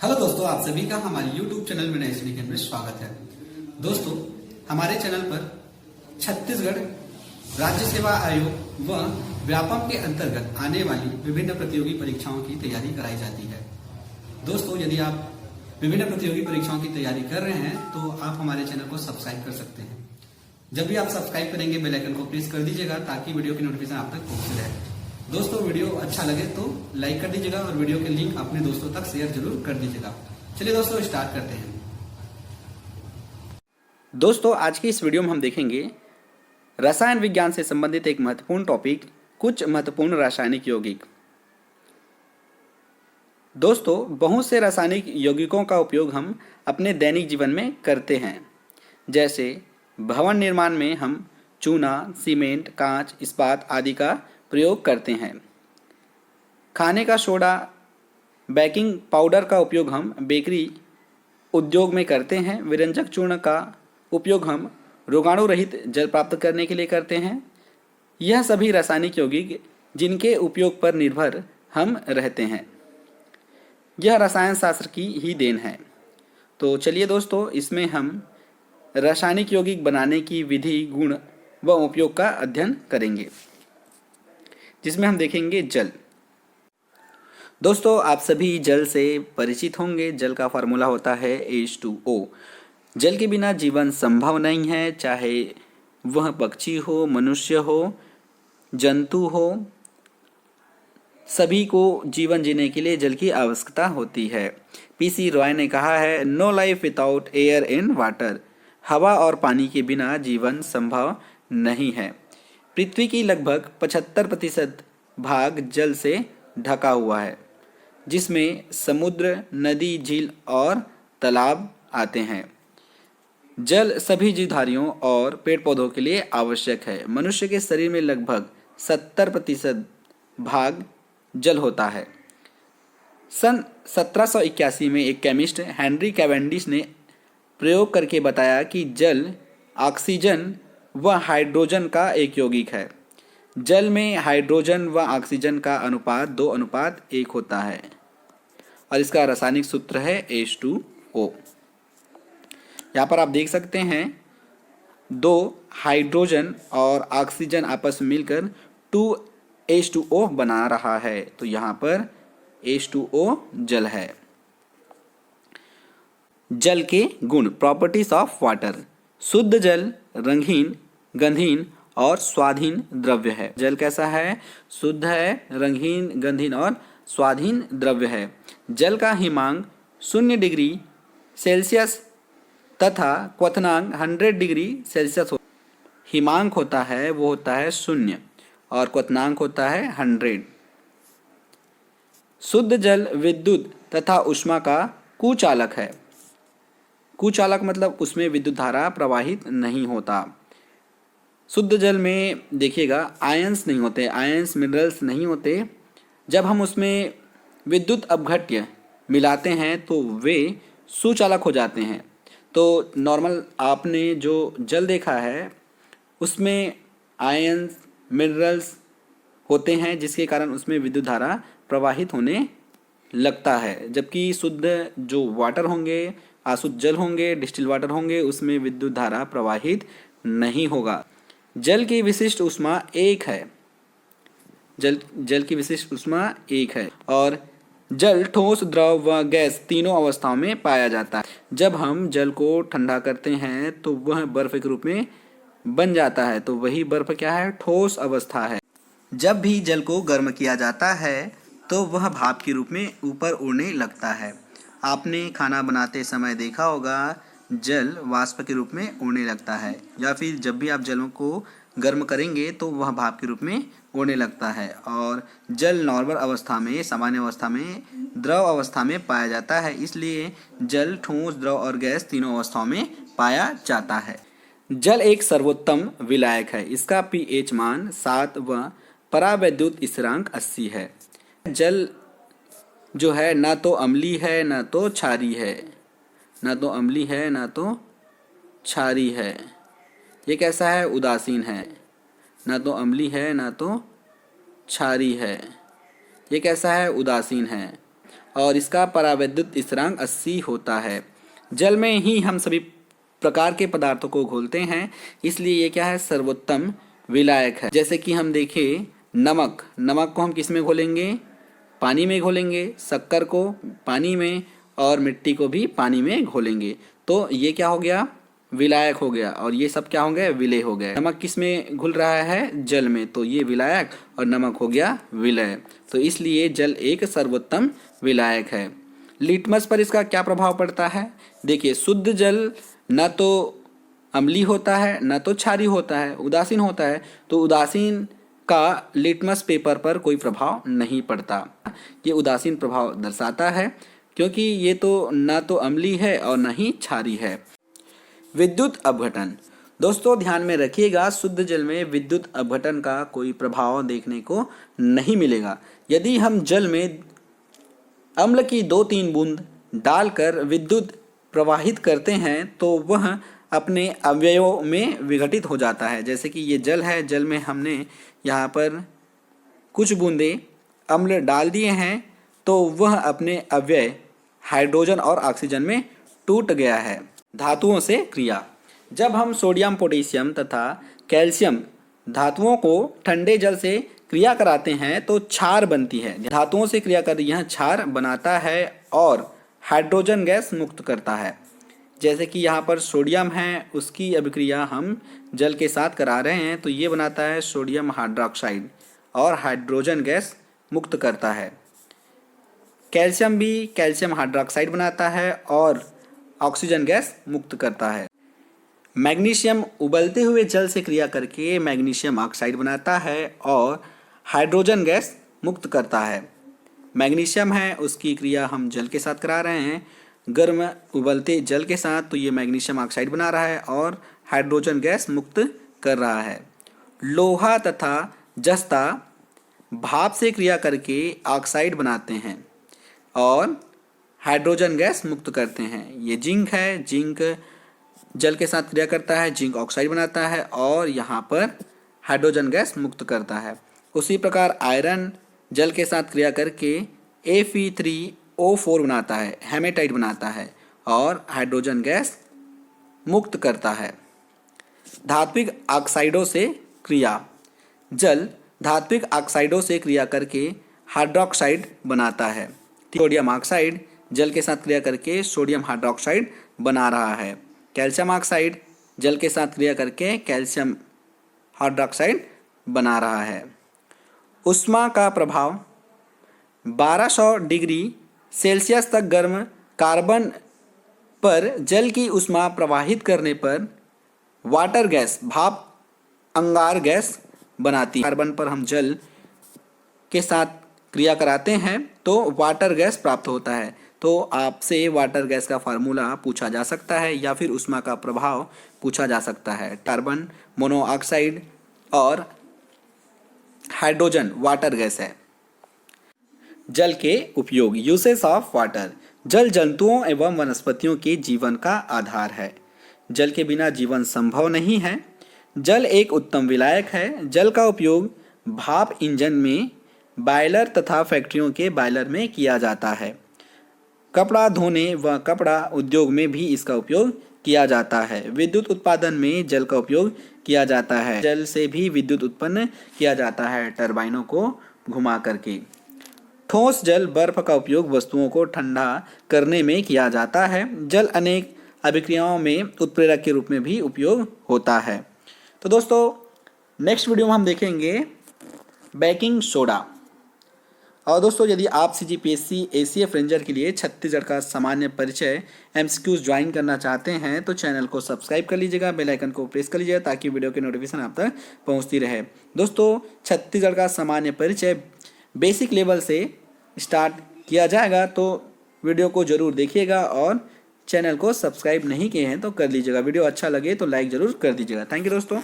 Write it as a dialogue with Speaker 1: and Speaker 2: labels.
Speaker 1: Hello दोस्तों, आप सभी का हमारे YouTube चैनल में नए सीरीज में स्वागत है। दोस्तों, हमारे चैनल पर छत्तीसगढ़ राज्य सेवा आयोग व व्यापम के अंतर्गत आने वाली विभिन्न प्रतियोगी परीक्षाओं की तैयारी कराई जाती है। दोस्तों, यदि आप विभिन्न प्रतियोगी परीक्षाओं की तैयारी कर रहे हैं तो आप हमारे चैनल को सब्सक्राइब कर सकते हैं। जब भी आप सब्सक्राइब करेंगे बेल आइकन को प्रेस कर दीजिएगा ताकि वीडियो की नोटिफिकेशन आप तक पहुंचती रहे। दोस्तों, वीडियो अच्छा लगे तो लाइक कर दीजिएगा और वीडियो के लिंक अपने दोस्तों तक शेयर जरूर कर दीजिएगा। चलिए दोस्तों, स्टार्ट करते हैं।
Speaker 2: दोस्तों, आज की इस वीडियो में हम देखेंगे रसायन विज्ञान से संबंधित एक महत्वपूर्ण टॉपिक, कुछ महत्वपूर्ण रासायनिक यौगिक। दोस्तों, बहुत से रासायनिक यौगिकों का उपयोग हम अपने दैनिक जीवन में करते हैं। जैसे भवन निर्माण में हम चूना, सीमेंट, कांच, इस्पात आदि का प्रयोग करते हैं। खाने का सोडा, बेकिंग पाउडर का उपयोग हम बेकरी उद्योग में करते हैं। विरंजक चूर्ण का उपयोग हम रोगाणु रहित जल प्राप्त करने के लिए करते हैं। यह सभी रासायनिक यौगिक जिनके उपयोग पर निर्भर हम रहते हैं। यह रसायन शास्त्र की ही देन है। तो चलिए दोस्तों, इसमें हम रासायनिक यौगिक बनाने की विधि, गुण व उपयोग का अध्ययन करेंगे, जिसमें हम देखेंगे जल। दोस्तों, आप सभी जल से परिचित होंगे। जल का फार्मूला होता है H2O। जल के बिना जीवन संभव नहीं है, चाहे वह पक्षी हो, मनुष्य हो, जंतु हो, सभी को जीवन जीने के लिए जल की आवश्यकता होती है। PC रॉय ने कहा है, no life without air and water. हवा और पानी के बिना जीवन संभव नहीं है। पृथ्वी की लगभग 75% भाग जल से ढका हुआ है, जिसमें समुद्र, नदी, झील और तालाब आते हैं। जल सभी जीवधारियों और पेड़ पौधों के लिए आवश्यक है। मनुष्य के शरीर में लगभग 70% भाग जल होता है। सन 1781 में एक केमिस्ट हेनरी कैवेंडिश ने प्रयोग करके बताया कि जल ऑक्सीजन व हाइड्रोजन का एक यौगिक है। जल में हाइड्रोजन व ऑक्सीजन का अनुपात 2:1 होता है और इसका रासायनिक सूत्र है H2O। यहाँ पर आप देख सकते हैं, 2 हाइड्रोजन और ऑक्सीजन आपस में मिलकर 2H2O बना रहा है। तो यहाँ पर H2O जल है। जल के गुण, प्रॉपर्टीज ऑफ वाटर। शुद्ध जल रंगहीन, गंधहीन और स्वादहीन द्रव्य है। जल कैसा है? शुद्ध है, रंगहीन, गंधहीन और स्वादहीन द्रव्य है। जल का हिमांक 0 डिग्री सेल्सियस तथा क्वथनांक 100 डिग्री सेल्सियस हिमांक होता है, वो होता है 0 और क्वथनांक होता है 100। शुद्ध जल विद्युत तथा ऊष्मा का कुचालक है। कुचालक मतलब उसमें विद्युत धारा प्रवाहित नहीं होता। शुद्ध जल में देखिएगा आयंस नहीं होते, आयंस मिनरल्स नहीं होते। जब हम उसमें विद्युत अपघट्य मिलाते हैं तो वे सुचालक हो जाते हैं। तो नॉर्मल आपने जो जल देखा है उसमें आयंस मिनरल्स होते हैं, जिसके कारण उसमें विद्युत धारा प्रवाहित होने लगता है। जबकि शुद्ध जो वाटर होंगे, अशुद्ध जल होंगे, डिस्टिल वाटर होंगे, उसमें विद्युत धारा प्रवाहित नहीं होगा। जल की विशिष्ट ऊष्मा 1 है। जल की विशिष्ट ऊष्मा 1 है और जल ठोस, द्रव व गैस तीनों अवस्थाओं में पाया जाता है। जब हम जल को ठंडा करते हैं तो वह बर्फ के रूप में बन जाता है। तो वही बर्फ क्या है? ठोस अवस्था है। जब भी जल को गर्म किया जाता है तो वह भाप के रूप में ऊपर उड़ने लगता है। आपने खाना बनाते समय देखा होगा, जल वाष्प के रूप में उड़ने लगता है, या फिर जब भी आप जल को गर्म करेंगे तो वह भाप के रूप में उड़ने लगता है। और जल नॉर्मल अवस्था में, सामान्य अवस्था में, द्रव अवस्था में पाया जाता है। इसलिए जल ठोस, द्रव और गैस तीनों अवस्थाओं में पाया जाता है। जल एक सर्वोत्तम विलायक है। इसका pH मान 7 व परावैद्युत स्थिरांक 80 है। जल जो है ना तो अम्लीय है ना तो क्षारीय है, ना तो अम्लीय है ना तो क्षारीय है। ये कैसा है? उदासीन है। ना तो अम्लीय है ना तो क्षारीय है। ये कैसा है? उदासीन है। और इसका परावैद्युत स्थिरांक 80 होता है। जल में ही हम सभी प्रकार के पदार्थों को घोलते हैं, इसलिए ये क्या है, सर्वोत्तम विलायक है। जैसे कि हम देखें नमक, नमक को हम किस में घोलेंगे, पानी में घोलेंगे, शक्कर को पानी में और मिट्टी को भी पानी में घोलेंगे, तो ये क्या हो गया, विलायक हो गया। और ये सब क्या हो गए, विलय हो गए। नमक किस में घुल रहा है, जल में, तो ये विलायक और नमक हो गया विलय। तो इसलिए जल एक सर्वोत्तम विलायक है। लिटमस पर इसका क्या प्रभाव पड़ता है, देखिए शुद्ध जल न तो अम्लीय होता है न तो क्षारीय होता है, उदासीन होता है, तो उदासीन का लिटमस पेपर पर कोई प्रभाव नहीं पड़ता। ये उदासीन प्रभाव दर्शाता है क्योंकि ये तो न तो अम्लीय है और न ही क्षारीय है। विद्युत अपघटन, दोस्तों ध्यान में रखिएगा, शुद्ध जल में विद्युत अपघटन का कोई प्रभाव देखने को नहीं मिलेगा। यदि हम जल में अम्ल की 2-3 बूंद डालकर विद्युत प्रवाहित करते हैं तो वह अपने अवयवों में विघटित हो जाता है। जैसे कि ये जल है, जल में हमने यहाँ पर कुछ बूंदे अम्ल डाल दिए हैं तो वह अपने अवयव हाइड्रोजन और ऑक्सीजन में टूट गया है। धातुओं से क्रिया, जब हम सोडियम, पोटेशियम तथा कैल्शियम धातुओं को ठंडे जल से क्रिया कराते हैं तो क्षार बनती है। धातुओं से क्रिया कर यह क्षार बनाता है और हाइड्रोजन गैस मुक्त करता है। जैसे कि यहाँ पर सोडियम है, उसकी अभिक्रिया हम जल के साथ करा रहे हैं तो ये बनाता है सोडियम हाइड्रोक्साइड और हाइड्रोजन गैस मुक्त करता है। कैल्शियम भी कैल्शियम हाइड्रोक्साइड बनाता है और ऑक्सीजन गैस मुक्त करता है। मैग्नीशियम उबलते हुए जल से क्रिया करके मैग्नीशियम ऑक्साइड बनाता है और हाइड्रोजन गैस मुक्त करता है। मैग्नीशियम है, उसकी क्रिया हम जल के साथ करा रहे हैं, गर्म उबलते जल के साथ, तो ये मैग्नीशियम ऑक्साइड बना रहा है और हाइड्रोजन गैस मुक्त कर रहा है। लोहा तथा जस्ता भाप से क्रिया करके ऑक्साइड बनाते हैं और हाइड्रोजन गैस मुक्त करते हैं। ये जिंक है, जिंक जल के साथ क्रिया करता है, जिंक ऑक्साइड बनाता है और यहाँ पर हाइड्रोजन गैस मुक्त करता है। उसी प्रकार आयरन जल के साथ क्रिया करके Fe3O4 बनाता है, हेमेटाइट बनाता है और हाइड्रोजन गैस मुक्त करता है। धात्विक ऑक्साइडों से क्रिया, जल धात्विक ऑक्साइडों से क्रिया करके हाइड्रोक्साइड बनाता है। सोडियम ऑक्साइड जल के साथ क्रिया करके सोडियम हाइड्रोक्साइड बना रहा है। कैल्शियम ऑक्साइड जल के साथ क्रिया करके कैल्शियम हाइड्रोक्साइड बना रहा है। ऊष्मा का प्रभाव, 1200 डिग्री सेल्सियस तक गर्म कार्बन पर जल की ऊष्मा प्रवाहित करने पर वाटर गैस, भाप अंगार गैस बनाती है। कार्बन पर हम जल के साथ क्रिया कराते हैं तो वाटर गैस प्राप्त होता है। तो आपसे वाटर गैस का फार्मूला पूछा जा सकता है या फिर ऊष्मा का प्रभाव पूछा जा सकता है। कार्बन मोनोऑक्साइड और हाइड्रोजन वाटर गैस है। जल के उपयोग, यूसेस ऑफ वाटर, जल जंतुओं एवं वनस्पतियों के जीवन का आधार है। जल के बिना जीवन संभव नहीं है। जल एक उत्तम विलायक है। जल का उपयोग भाप इंजन में, बॉयलर तथा फैक्ट्रियों के बॉयलर में किया जाता है। कपड़ा धोने व कपड़ा उद्योग में भी इसका उपयोग किया जाता है। विद्युत उत्पादन में जल का उपयोग किया जाता है। जल से भी विद्युत उत्पन्न किया जाता है टरबाइनों को घुमा करके। ठोस जल, बर्फ का उपयोग वस्तुओं को ठंडा करने में किया जाता है। जल अनेक अभिक्रियाओं में उत्प्रेरक के रूप में भी उपयोग होता है। तो दोस्तों नेक्स्ट वीडियो में हम देखेंगे बेकिंग सोडा। और दोस्तों यदि आप CGPSC ACF रेंजर के लिए छत्तीसगढ़ का सामान्य परिचय MCQs ज्वाइन करना चाहते हैं तो चैनल को सब्सक्राइब कर लीजिएगा, बेल आइकन को प्रेस कर लीजिएगा ताकि वीडियो की नोटिफिकेशन आप तक पहुंचती रहे। दोस्तों छत्तीसगढ़ का सामान्य परिचय बेसिक लेवल से स्टार्ट किया जाएगा, तो वीडियो को ज़रूर देखिएगा और चैनल को सब्सक्राइब नहीं किए हैं तो कर लीजिएगा। वीडियो अच्छा लगे तो लाइक ज़रूर कर दीजिएगा। थैंक यू दोस्तों।